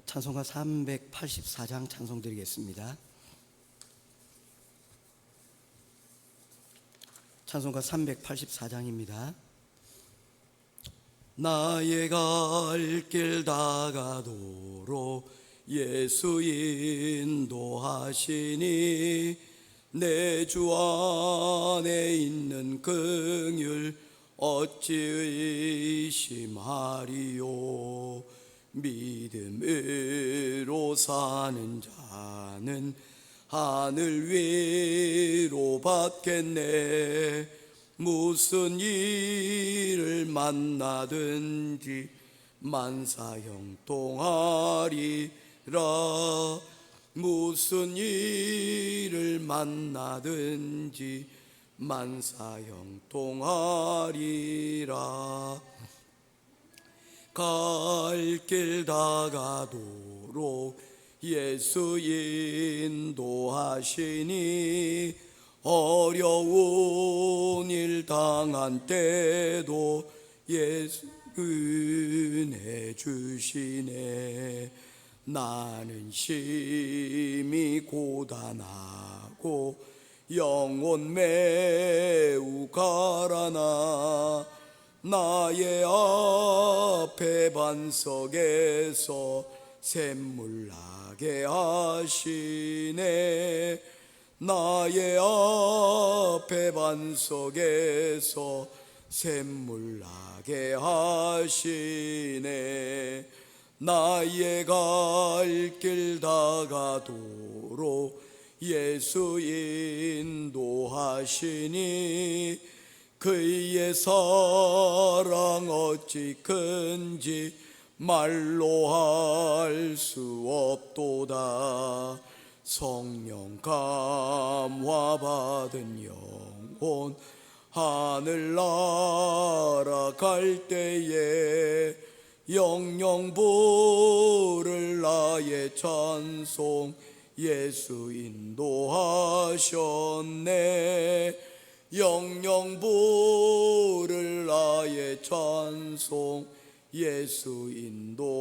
찬송가 384장 찬송드리겠습니다. 찬송가 384장입니다. 나의 갈 길 다가도록 예수 인도하시니 내 주 안에 있는 긍휼 어찌 의심하리요. 믿음으로 사는 자는 하늘 위로 받겠네. 무슨 일을 만나든지 만사 형통하리라. 무슨 일을 만나든지 만사 형통하리라. 갈 길 다가도록 예수 인도하시니 어려운 일 당한 때도 예수 은혜 주시네. 나는 심히 고단하고 영혼 매우 가라나 나의 앞에 반석에서 샘물 나게 하시네. 나의 앞에 반석에서 샘물 나게 하시네. 나의 갈 길 다가도록 예수 인도하시니 그의 사랑 어찌 큰지 말로 할 수 없도다. 성령 감화 받은 영혼 하늘 날아갈 때에 영영 부를 나의 찬송 예수 인도하셨네. 영영 부를 나의 찬송 예수 인도하셨네.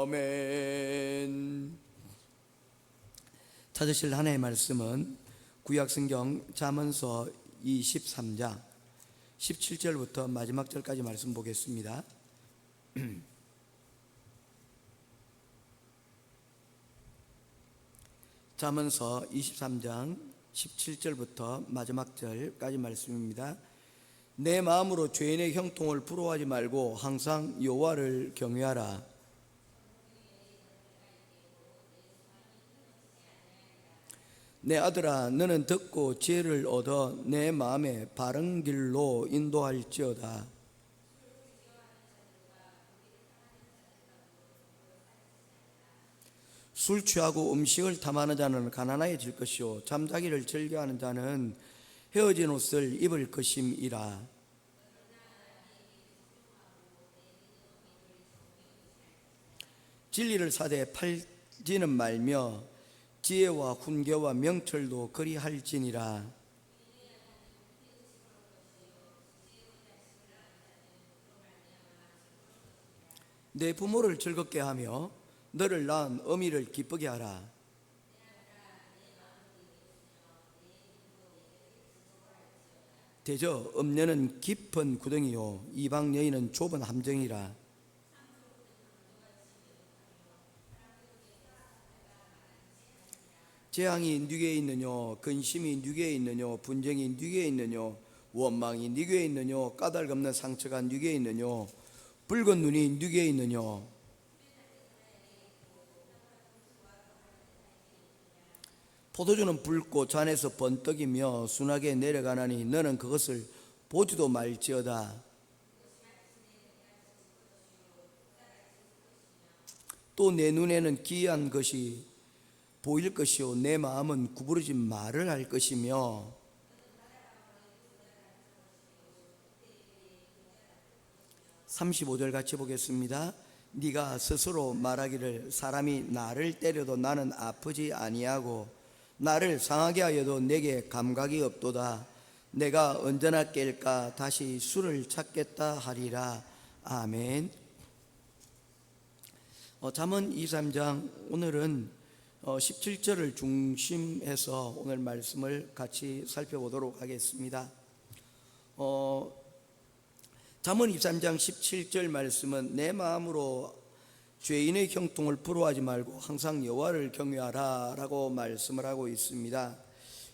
아멘. 찾으실 하나의 말씀은 구약성경 잠언서 23장 17절부터 마지막 절까지 말씀 보겠습니다. 잠언서 23장 17절부터 마지막 절까지 말씀입니다. 내 마음으로 죄인의 형통을 부러워하지 말고 항상 여호와를 경외하라. 내 아들아, 너는 듣고 지혜를 얻어 내 마음에 바른 길로 인도할지어다. 술 취하고 음식을 탐하는 자는 가난해질 것이요 잠자기를 즐겨하는 자는 헤어진 옷을 입을 것임이라. 진리를 사되 팔지는 말며 지혜와 훈계와 명철도 그리할지니라. 내 부모를 즐겁게 하며 너를 낳은 어미를 기쁘게 하라. 대저 음녀는 깊은 구덩이요 이방 여인은 좁은 함정이라. 재앙이 네게 있느뇨 근심이 네게 있느뇨 분쟁이 네게 있느뇨 원망이 네게 있느뇨 까닭없는 상처가 네게 있느뇨 붉은 눈이 네게 있느뇨. 포도주는 붉고 잔에서 번떡이며 순하게 내려가나니 너는 그것을 보지도 말지어다. 또 내 눈에는 기이한 것이 보일 것이요 내 마음은 구부러진 말을 할 것이며. 35절 같이 보겠습니다. 네가 스스로 말하기를 사람이 나를 때려도 나는 아프지 아니하고 나를 상하게 하여도 내게 감각이 없도다. 내가 언제나 깰까 다시 술을 찾겠다 하리라. 아멘. 잠언 23장 오늘은 17절을 중심해서 오늘 말씀을 같이 살펴보도록 하겠습니다. 잠언 23장 17절 말씀은 내 마음으로 죄인의 형통을 부러워하지 말고 항상 여호와를 경외하라 라고 말씀을 하고 있습니다.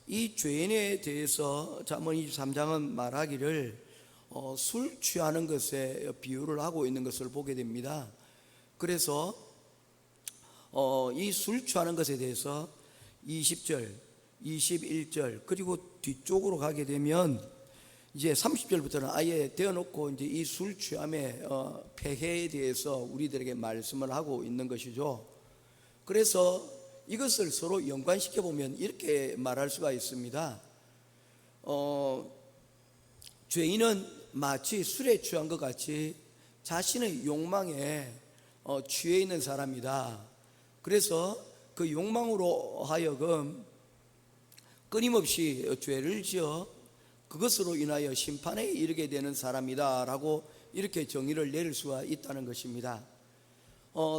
이 죄인에 대해서 잠언 23장은 말하기를 술 취하는 것에 비유를 하고 있는 것을 보게 됩니다. 그래서 이 술 취하는 것에 대해서 20절, 21절 그리고 뒤쪽으로 가게 되면 이제 30절부터는 아예 대어놓고 이제 이 술 취함의 폐해에 대해서 우리들에게 말씀을 하고 있는 것이죠. 그래서 이것을 서로 연관시켜 보면 이렇게 말할 수가 있습니다. 죄인은 마치 술에 취한 것 같이 자신의 욕망에 취해 있는 사람이다. 그래서 그 욕망으로 하여금 끊임없이 죄를 지어 그것으로 인하여 심판에 이르게 되는 사람이다 라고 이렇게 정의를 내릴 수가 있다는 것입니다.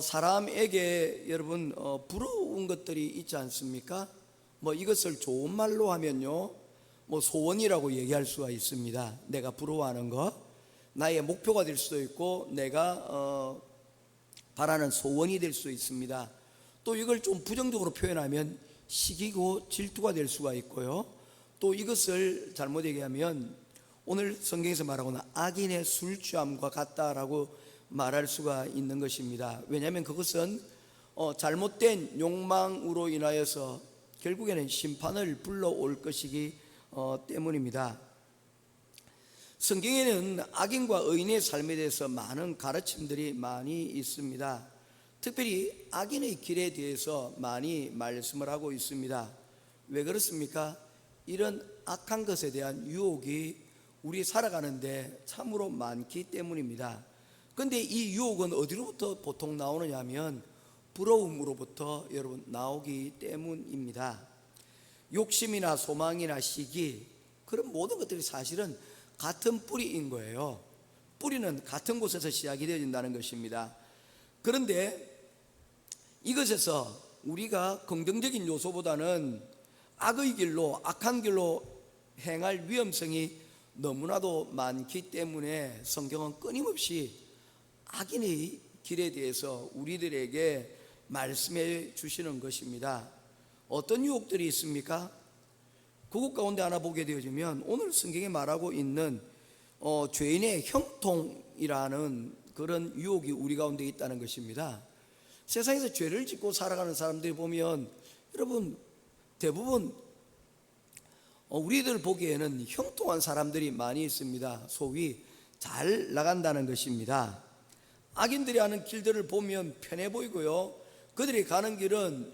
사람에게 여러분 부러운 것들이 있지 않습니까? 이것을 좋은 말로 하면요 소원이라고 얘기할 수가 있습니다. 내가 부러워하는 것, 나의 목표가 될 수도 있고 내가 바라는 소원이 될 수 있습니다. 또 이걸 좀 부정적으로 표현하면 시기고 질투가 될 수가 있고요, 또 이것을 잘못 얘기하면 오늘 성경에서 말하고는 악인의 술 취함과 같다라고 말할 수가 있는 것입니다. 왜냐하면 그것은 잘못된 욕망으로 인하여서 결국에는 심판을 불러올 것이기 때문입니다. 성경에는 악인과 의인의 삶에 대해서 많은 가르침들이 많이 있습니다. 특별히 악인의 길에 대해서 많이 말씀을 하고 있습니다. 왜 그렇습니까? 이런 악한 것에 대한 유혹이 우리 살아가는데 참으로 많기 때문입니다. 그런데 이 유혹은 어디로부터 보통 나오느냐 하면 부러움으로부터 여러분 나오기 때문입니다. 욕심이나 소망이나 시기, 그런 모든 것들이 사실은 같은 뿌리인 거예요. 뿌리는 같은 곳에서 시작이 되어진다는 것입니다. 그런데 이것에서 우리가 긍정적인 요소보다는 악의 길로, 악한 길로 행할 위험성이 너무나도 많기 때문에 성경은 끊임없이 악인의 길에 대해서 우리들에게 말씀해 주시는 것입니다. 어떤 유혹들이 있습니까? 그것 가운데 하나 보게 되어지면 오늘 성경에 말하고 있는 죄인의 형통이라는 그런 유혹이 우리 가운데 있다는 것입니다. 세상에서 죄를 짓고 살아가는 사람들이 보면 여러분 대부분 우리들 보기에는 형통한 사람들이 많이 있습니다. 소위 잘 나간다는 것입니다. 악인들이 하는 길들을 보면 편해 보이고요, 그들이 가는 길은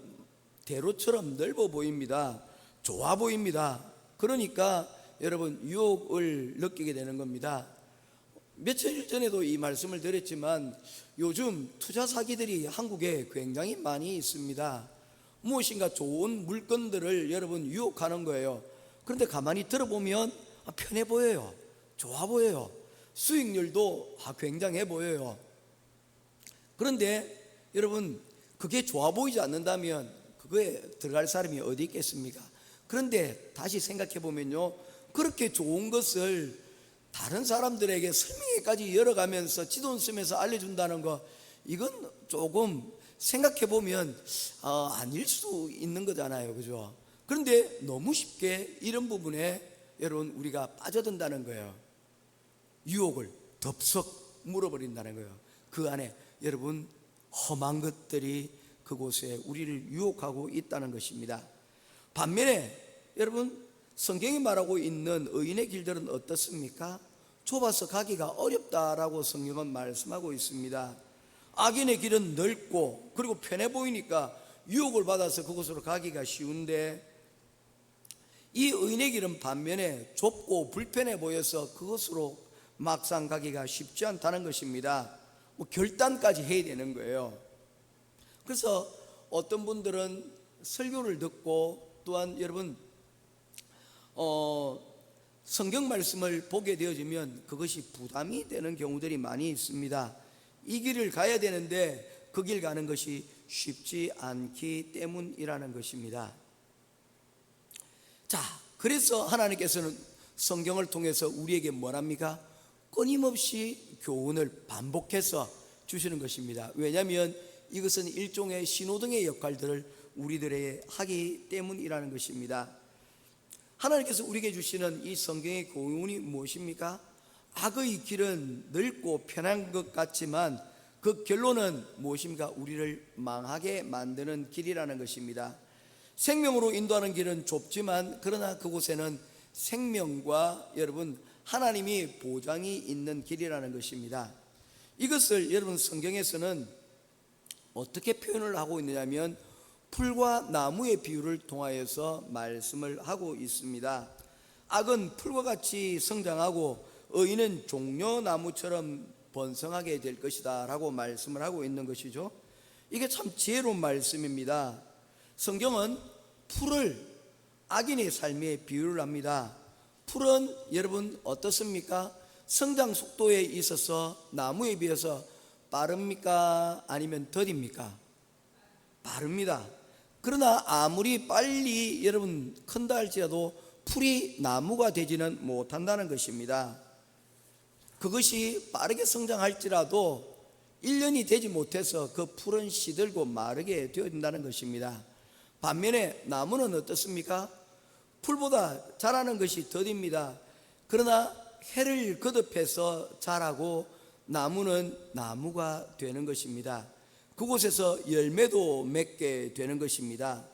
대로처럼 넓어 보입니다. 좋아 보입니다. 그러니까 여러분 유혹을 느끼게 되는 겁니다. 며칠 전에도 이 말씀을 드렸지만 요즘 투자 사기들이 한국에 굉장히 많이 있습니다. 무엇인가 좋은 물건들을 여러분 유혹하는 거예요. 그런데 가만히 들어보면 편해 보여요. 좋아 보여요. 수익률도 굉장해 보여요. 그런데 여러분 그게 좋아 보이지 않는다면 그거에 들어갈 사람이 어디 있겠습니까? 그런데 다시 생각해 보면요, 그렇게 좋은 것을 다른 사람들에게 설명회까지 열어가면서 지돈 쓰면서 알려준다는 거, 이건 조금 생각해 보면 아닐 수 있는 거잖아요, 그죠? 그런데 너무 쉽게 이런 부분에 여러분 우리가 빠져든다는 거예요. 유혹을 덥석 물어버린다는 거예요. 그 안에 여러분 험한 것들이 그곳에 우리를 유혹하고 있다는 것입니다. 반면에 여러분 성경이 말하고 있는 의인의 길들은 어떻습니까? 좁아서 가기가 어렵다라고 성경은 말씀하고 있습니다. 악인의 길은 넓고 그리고 편해 보이니까 유혹을 받아서 그곳으로 가기가 쉬운데, 이 의인의 길은 반면에 좁고 불편해 보여서 그것으로 막상 가기가 쉽지 않다는 것입니다. 결단까지 해야 되는 거예요. 그래서 어떤 분들은 설교를 듣고 또한 여러분 성경 말씀을 보게 되어지면 그것이 부담이 되는 경우들이 많이 있습니다. 이 길을 가야 되는데 그 길 가는 것이 쉽지 않기 때문이라는 것입니다. 자, 그래서 하나님께서는 성경을 통해서 우리에게 뭐랍니까? 끊임없이 교훈을 반복해서 주시는 것입니다. 왜냐하면 이것은 일종의 신호등의 역할들을 우리들에게 하기 때문이라는 것입니다. 하나님께서 우리에게 주시는 이 성경의 교훈이 무엇입니까? 악의 길은 넓고 편한 것 같지만 그 결론은 무엇입니까? 우리를 망하게 만드는 길이라는 것입니다. 생명으로 인도하는 길은 좁지만 그러나 그곳에는 생명과 여러분 하나님이 보장이 있는 길이라는 것입니다. 이것을 여러분 성경에서는 어떻게 표현을 하고 있느냐면 풀과 나무의 비유를 통하여서 말씀을 하고 있습니다. 악은 풀과 같이 성장하고 의인은 종려나무처럼 번성하게 될 것이다 라고 말씀을 하고 있는 것이죠. 이게 참 지혜로운 말씀입니다. 성경은 풀을 악인의 삶에 비유를 합니다. 풀은 여러분 어떻습니까? 성장 속도에 있어서 나무에 비해서 빠릅니까? 아니면 더딥니까? 빠릅니다. 그러나 아무리 빨리 여러분 큰다 할지라도 풀이 나무가 되지는 못한다는 것입니다. 그것이 빠르게 성장할지라도 1년이 되지 못해서 그 풀은 시들고 마르게 되어진다는 것입니다. 반면에 나무는 어떻습니까? 풀보다 자라는 것이 더딥니다. 그러나 해를 거듭해서 자라고 나무는 나무가 되는 것입니다. 그곳에서 열매도 맺게 되는 것입니다.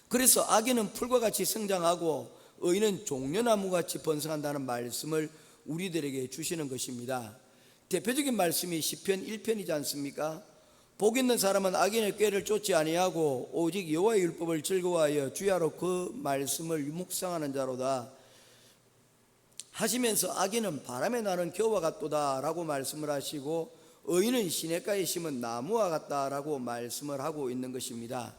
그래서 악인은 풀과 같이 성장하고 의인은 종려나무같이 번성한다는 말씀을 우리들에게 주시는 것입니다. 대표적인 말씀이 시편 1편이지 않습니까? 복 있는 사람은 악인의 꾀를 쫓지 아니하고 오직 여호와의 율법을 즐거워하여 주야로 그 말씀을 묵상하는 자로다 하시면서 악인은 바람에 나는 겨와 같도다 라고 말씀을 하시고 의인은 시냇가에 심은 나무와 같다라고 말씀을 하고 있는 것입니다.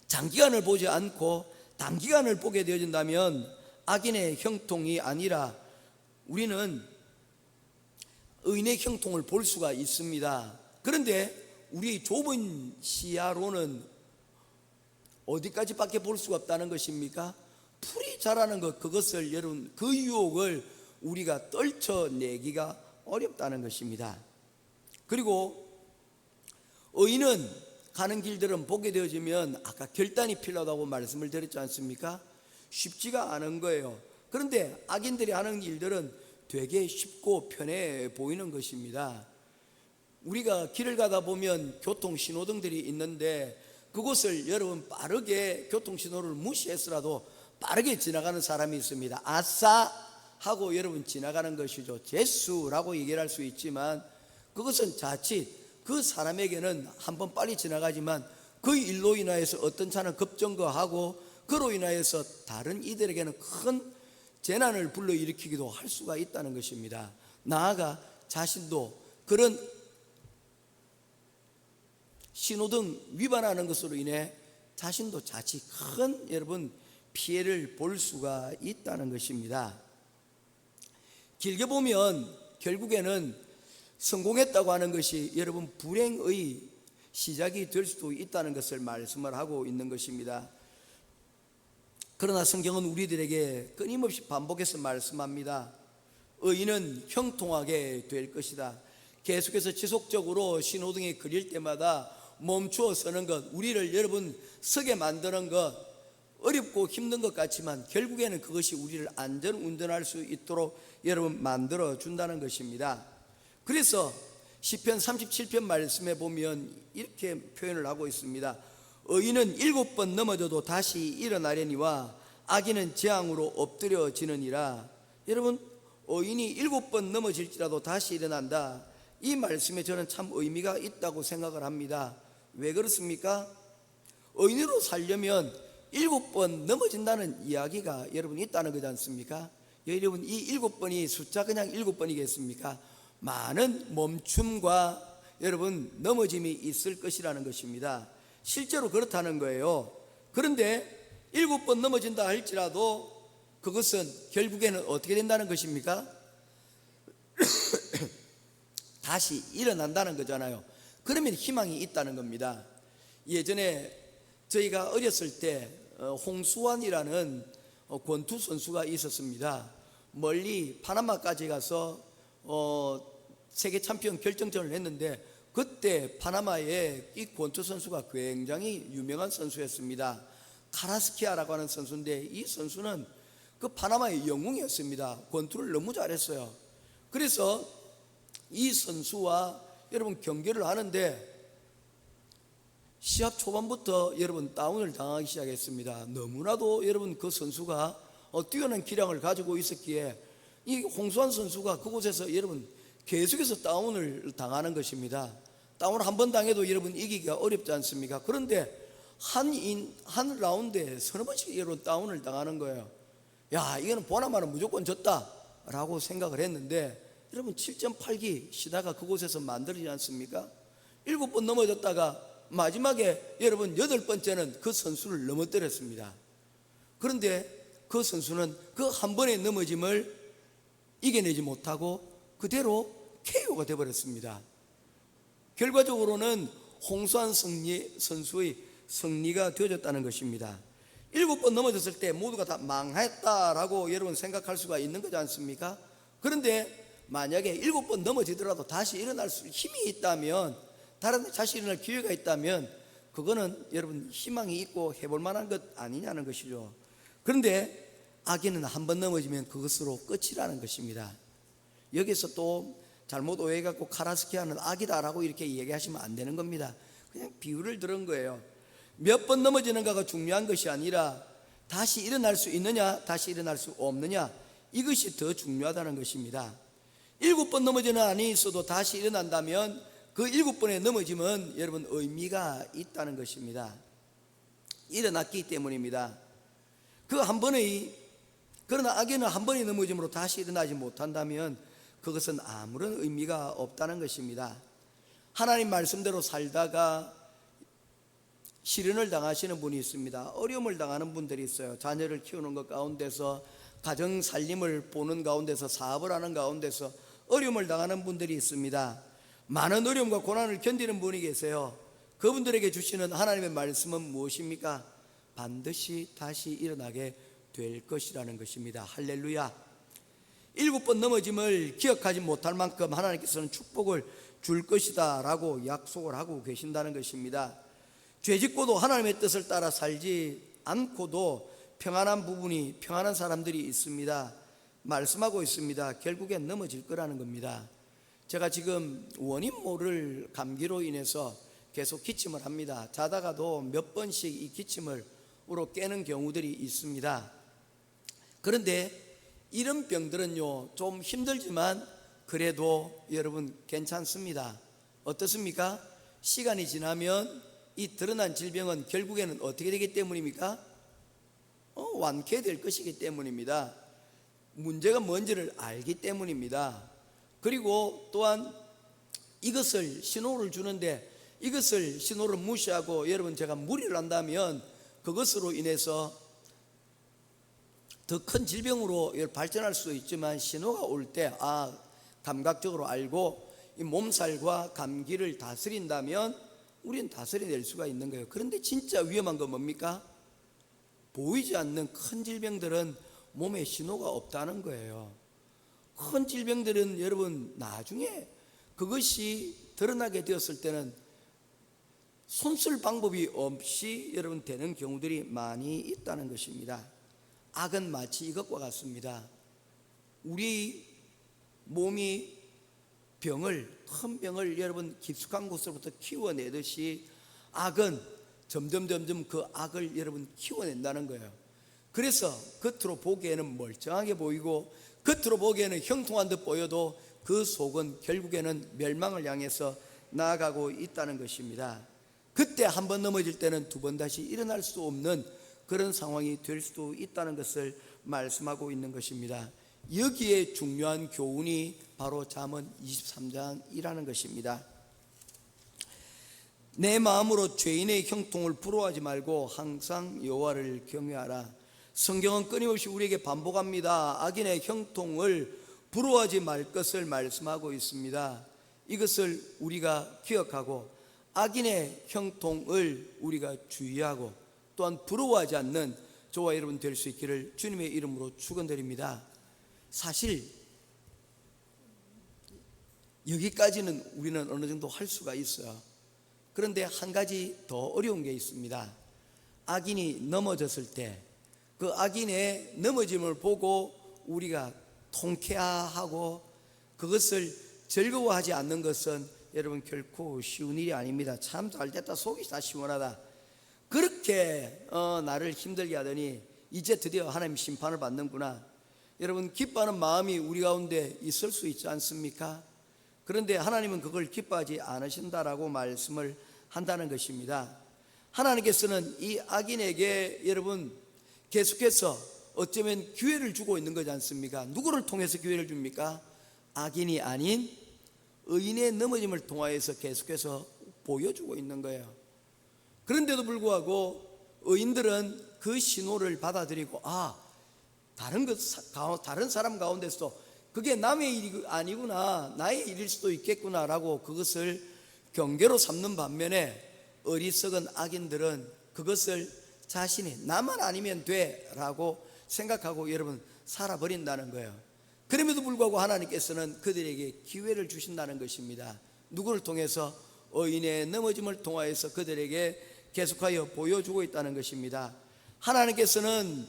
장기간을 보지 않고 단기간을 보게 되어진다면 악인의 형통이 아니라 우리는 의인의 형통을 볼 수가 있습니다. 그런데 우리 좁은 시야로는 어디까지밖에 볼 수가 없다는 것입니까? 풀이 자라는 것, 그것을 여러분 그 유혹을 우리가 떨쳐내기가 어렵다는 것입니다. 그리고 의인은 가는 길들은 보게 되어지면 아까 결단이 필요하다고 말씀을 드렸지 않습니까? 쉽지가 않은 거예요. 그런데 악인들이 하는 일들은 되게 쉽고 편해 보이는 것입니다. 우리가 길을 가다 보면 교통신호등들이 있는데 그곳을 여러분 빠르게 교통신호를 무시해서라도 빠르게 지나가는 사람이 있습니다. 아싸 하고 여러분 지나가는 것이죠. 재수라고 얘기를 할 수 있지만 그것은 자칫 그 사람에게는 한번 빨리 지나가지만 그 일로 인하여서 어떤 차는 급정거하고 그로 인하여서 다른 이들에게는 큰 재난을 불러일으키기도 할 수가 있다는 것입니다. 나아가 자신도 그런 신호등 위반하는 것으로 인해 자신도 자칫 큰 여러분 피해를 볼 수가 있다는 것입니다. 길게 보면 결국에는 성공했다고 하는 것이 여러분 불행의 시작이 될 수도 있다는 것을 말씀을 하고 있는 것입니다. 그러나 성경은 우리들에게 끊임없이 반복해서 말씀합니다. 의인은 형통하게 될 것이다. 계속해서 지속적으로 신호등이 그릴 때마다 멈추어 서는 것, 우리를 여러분 서게 만드는 것, 어렵고 힘든 것 같지만 결국에는 그것이 우리를 안전 운전할 수 있도록 여러분 만들어 준다는 것입니다. 그래서 시편 37편 말씀에 보면 이렇게 표현을 하고 있습니다. 의인은 7번 넘어져도 다시 일어나려니와 악인은 재앙으로 엎드려지느니라. 여러분 의인이 7번 넘어질지라도 다시 일어난다. 이 말씀에 저는 참 의미가 있다고 생각을 합니다. 왜 그렇습니까? 의인으로 살려면 7번 넘어진다는 이야기가 여러분 있다는 거지 않습니까? 여러분 이 7번이 숫자 그냥 7번이겠습니까? 많은 멈춤과 여러분 넘어짐이 있을 것이라는 것입니다. 실제로 그렇다는 거예요. 그런데 7번 넘어진다 할지라도 그것은 결국에는 어떻게 된다는 것입니까? 다시 일어난다는 거잖아요. 그러면 희망이 있다는 겁니다. 예전에 저희가 어렸을 때 홍수환이라는 권투 선수가 있었습니다. 멀리 파나마까지 가서 세계 챔피언 결정전을 했는데, 그때 파나마의 이 권투 선수가 굉장히 유명한 선수였습니다. 카라스키아라고 하는 선수인데, 이 선수는 그 파나마의 영웅이었습니다. 권투를 너무 잘했어요. 그래서 이 선수와 여러분 경기를 하는데 시합 초반부터 여러분 다운을 당하기 시작했습니다. 너무나도 여러분 그 선수가 뛰어난 기량을 가지고 있었기에 이 홍수환 선수가 그곳에서 여러분 계속해서 다운을 당하는 것입니다. 다운 한 번 당해도 여러분 이기기가 어렵지 않습니까? 그런데 한 라운드에 서너 번씩 여러분 다운을 당하는 거예요. 야, 이거는 보나마는 무조건 졌다 라고 생각을 했는데, 여러분 7.8기 시다가 그곳에서 만들어지지 않습니까? 7번 넘어졌다가 마지막에 여러분 8번째는 그 선수를 넘어뜨렸습니다. 그런데 그 선수는 그 한 번의 넘어짐을 이겨내지 못하고 그대로 KO가 되어버렸습니다. 결과적으로는 홍수환 선수의 승리가 되어졌다는 것입니다. 7번 넘어졌을 때 모두가 다 망했다라고 여러분 생각할 수가 있는 거지 않습니까? 그런데 만약에 7번 넘어지더라도 다시 일어날 수 힘이 있다면, 다시 일어날 기회가 있다면, 그거는 여러분 희망이 있고 해볼 만한 것 아니냐는 것이죠. 그런데 악인은 한 번 넘어지면 그것으로 끝이라는 것입니다. 여기서 또 잘못 오해해갖고 카라스키아는 악이다라고 이렇게 얘기하시면 안 되는 겁니다. 그냥 비유를 들은 거예요. 몇 번 넘어지는가가 중요한 것이 아니라 다시 일어날 수 있느냐 다시 일어날 수 없느냐, 이것이 더 중요하다는 것입니다. 7번 넘어지는 안이 있어도 다시 일어난다면 그 7번의 넘어짐은 여러분 의미가 있다는 것입니다. 일어났기 때문입니다. 그 한 번의, 그러나 악인은 한 번의 넘어짐으로 다시 일어나지 못한다면 그것은 아무런 의미가 없다는 것입니다. 하나님 말씀대로 살다가 시련을 당하시는 분이 있습니다. 어려움을 당하는 분들이 있어요. 자녀를 키우는 것 가운데서, 가정 살림을 보는 가운데서, 사업을 하는 가운데서 어려움을 당하는 분들이 있습니다. 많은 어려움과 고난을 견디는 분이 계세요. 그분들에게 주시는 하나님의 말씀은 무엇입니까? 반드시 다시 일어나게 될 것이라는 것입니다. 할렐루야. 7번 넘어짐을 기억하지 못할 만큼 하나님께서는 축복을 줄 것이다 라고 약속을 하고 계신다는 것입니다. 죄짓고도 하나님의 뜻을 따라 살지 않고도 평안한 사람들이 있습니다. 말씀하고 있습니다. 결국엔 넘어질 거라는 겁니다. 제가 지금 원인 모를 감기로 인해서 계속 기침을 합니다. 자다가도 몇 번씩 이 기침으로 깨는 경우들이 있습니다. 그런데 이런 병들은요 좀 힘들지만 그래도 여러분 괜찮습니다. 어떻습니까? 시간이 지나면 이 드러난 질병은 결국에는 어떻게 되기 때문입니까? 완쾌될 것이기 때문입니다. 문제가 뭔지를 알기 때문입니다. 그리고 또한 이것을 신호를 주는데, 이것을 신호를 무시하고 여러분 제가 무리를 한다면 그것으로 인해서 더 큰 질병으로 발전할 수 있지만, 신호가 올 때 감각적으로 알고 이 몸살과 감기를 다스린다면 우리는 다스려낼 수가 있는 거예요. 그런데 진짜 위험한 건 뭡니까? 보이지 않는 큰 질병들은 몸에 신호가 없다는 거예요. 큰 질병들은 여러분 나중에 그것이 드러나게 되었을 때는 손쓸 방법이 없이 여러분 되는 경우들이 많이 있다는 것입니다. 악은 마치 이것과 같습니다. 우리 몸이 큰 병을 여러분 깊숙한 곳으로부터 키워내듯이 악은 점점 그 악을 여러분 키워낸다는 거예요. 그래서 겉으로 보기에는 멀쩡하게 보이고 겉으로 보기에는 형통한 듯 보여도 그 속은 결국에는 멸망을 향해서 나아가고 있다는 것입니다. 그때 한 번 넘어질 때는 두 번 다시 일어날 수 없는 그런 상황이 될 수도 있다는 것을 말씀하고 있는 것입니다. 여기에 중요한 교훈이 바로 잠언 23장이라는 것입니다. 내 마음으로 죄인의 형통을 부러워하지 말고 항상 여호와를 경외하라. 성경은 끊임없이 우리에게 반복합니다. 악인의 형통을 부러워하지 말 것을 말씀하고 있습니다. 이것을 우리가 기억하고 악인의 형통을 우리가 주의하고 또한 부러워하지 않는 저와 여러분 될 수 있기를 주님의 이름으로 축원드립니다. 사실 여기까지는 우리는 어느 정도 할 수가 있어요. 그런데 한 가지 더 어려운 게 있습니다. 악인이 넘어졌을 때 그 악인의 넘어짐을 보고 우리가 통쾌하고 그것을 즐거워하지 않는 것은 여러분 결코 쉬운 일이 아닙니다. 참 잘됐다, 속이 다 시원하다, 그렇게 나를 힘들게 하더니 이제 드디어 하나님 심판을 받는구나, 여러분 기뻐하는 마음이 우리 가운데 있을 수 있지 않습니까? 그런데 하나님은 그걸 기뻐하지 않으신다라고 말씀을 한다는 것입니다. 하나님께서는 이 악인에게 여러분 계속해서 어쩌면 기회를 주고 있는 거지 않습니까? 누구를 통해서 기회를 줍니까? 악인이 아닌 의인의 넘어짐을 통하여서 계속해서 보여주고 있는 거예요. 그런데도 불구하고 의인들은 그 신호를 받아들이고 다른 사람 가운데서도 그게 남의 일이 아니구나, 나의 일일 수도 있겠구나라고 그것을 경계로 삼는 반면에 어리석은 악인들은 그것을 자신이 나만 아니면 돼라고 생각하고 여러분 살아버린다는 거예요. 그럼에도 불구하고 하나님께서는 그들에게 기회를 주신다는 것입니다. 누구를 통해서? 의인의 넘어짐을 통하여서 그들에게 계속하여 보여주고 있다는 것입니다. 하나님께서는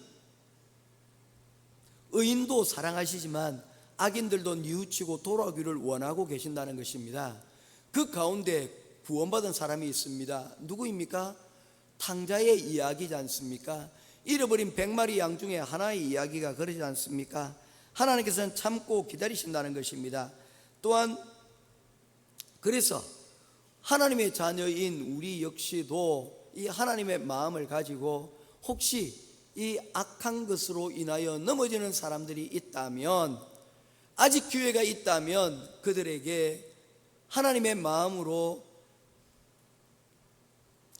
의인도 사랑하시지만 악인들도 뉘우치고 돌아오기를 원하고 계신다는 것입니다. 그 가운데 구원받은 사람이 있습니다. 누구입니까? 탕자의 이야기지 않습니까? 잃어버린 100마리 양 중에 하나의 이야기가 그러지 않습니까? 하나님께서는 참고 기다리신다는 것입니다. 또한 그래서 하나님의 자녀인 우리 역시도 이 하나님의 마음을 가지고 혹시 이 악한 것으로 인하여 넘어지는 사람들이 있다면, 아직 기회가 있다면 그들에게 하나님의 마음으로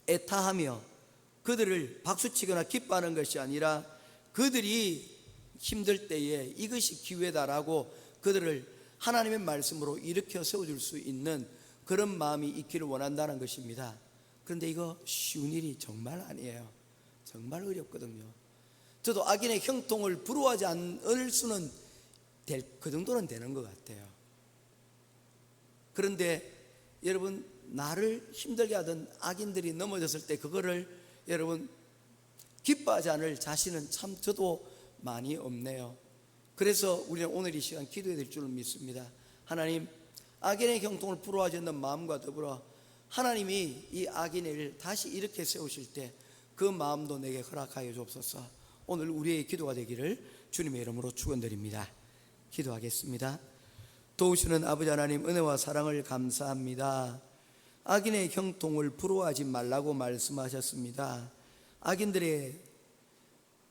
애타하며 그들을 박수치거나 기뻐하는 것이 아니라 그들이 힘들 때에 이것이 기회다라고 그들을 하나님의 말씀으로 일으켜 세워줄 수 있는 그런 마음이 있기를 원한다는 것입니다. 그런데 이거 쉬운 일이 정말 아니에요. 정말 어렵거든요. 저도 악인의 형통을 부러워하지 않을 수는 그 정도는 되는 것 같아요. 그런데 여러분, 나를 힘들게 하던 악인들이 넘어졌을 때 그거를 여러분 기뻐하지 않을 자신은 참 저도 많이 없네요. 그래서 우리는 오늘 이 시간 기도해야 될 줄을 믿습니다. 하나님, 악인의 형통을 부러워하지 않는 마음과 더불어 하나님이 이 악인을 다시 일으켜 세우실 때 그 마음도 내게 허락하여 주옵소서. 오늘 우리의 기도가 되기를 주님의 이름으로 축원드립니다. 기도하겠습니다. 도우시는 아버지 하나님, 은혜와 사랑을 감사합니다. 악인의 형통을 부러워하지 말라고 말씀하셨습니다. 악인들의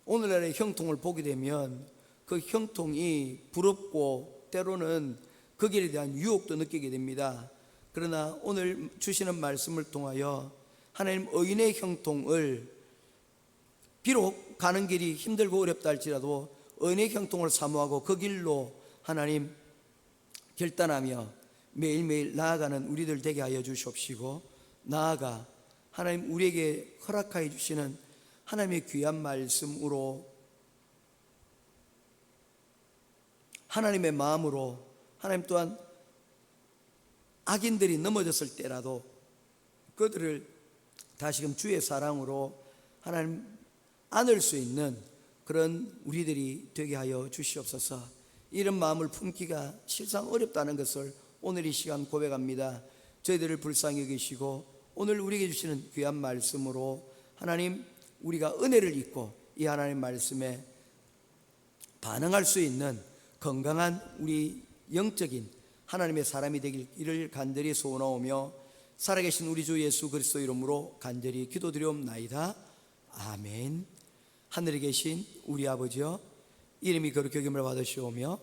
오늘날의 형통을 보게 되면 그 형통이 부럽고 때로는 그 길에 대한 유혹도 느끼게 됩니다. 그러나 오늘 주시는 말씀을 통하여 하나님, 의인의 형통을 비록 가는 길이 힘들고 어렵다 할지라도 의인의 형통을 사모하고 그 길로 하나님 결단하며 매일매일 나아가는 우리들 되게 하여 주시옵시고, 나아가 하나님 우리에게 허락하여 주시는 하나님의 귀한 말씀으로 하나님의 마음으로 하나님 또한 악인들이 넘어졌을 때라도 그들을 다시금 주의 사랑으로 하나님 안을 수 있는 그런 우리들이 되게 하여 주시옵소서. 이런 마음을 품기가 실상 어렵다는 것을 오늘 이 시간 고백합니다. 저희들을 불쌍히 여기시고 오늘 우리에게 주시는 귀한 말씀으로 하나님 우리가 은혜를 입고 이 하나님 말씀에 반응할 수 있는 건강한 우리 영적인 하나님의 사람이 되기를 간절히 소원하오며 살아계신 우리 주 예수 그리스도 이름으로 간절히 기도드리옵나이다. 아멘. 하늘에 계신 우리 아버지여, 이름이 거룩히 여김을 받으시오며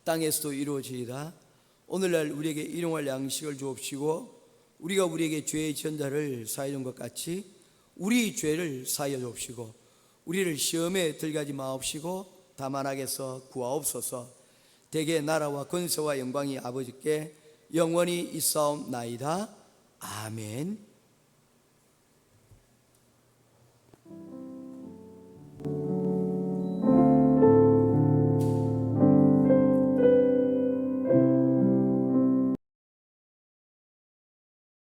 땅에서도 이루어지이다. 오늘날 우리에게 일용할 양식을 주옵시고 우리가 우리에게 죄의 전자를 사해 준 것 같이 우리 죄를 사하여 주옵시고 우리를 시험에 들게 하지 마옵시고 다만 악에서 구하옵소서. 대개 나라와 권세와 영광이 아버지께 영원히 있사옵나이다. 아멘.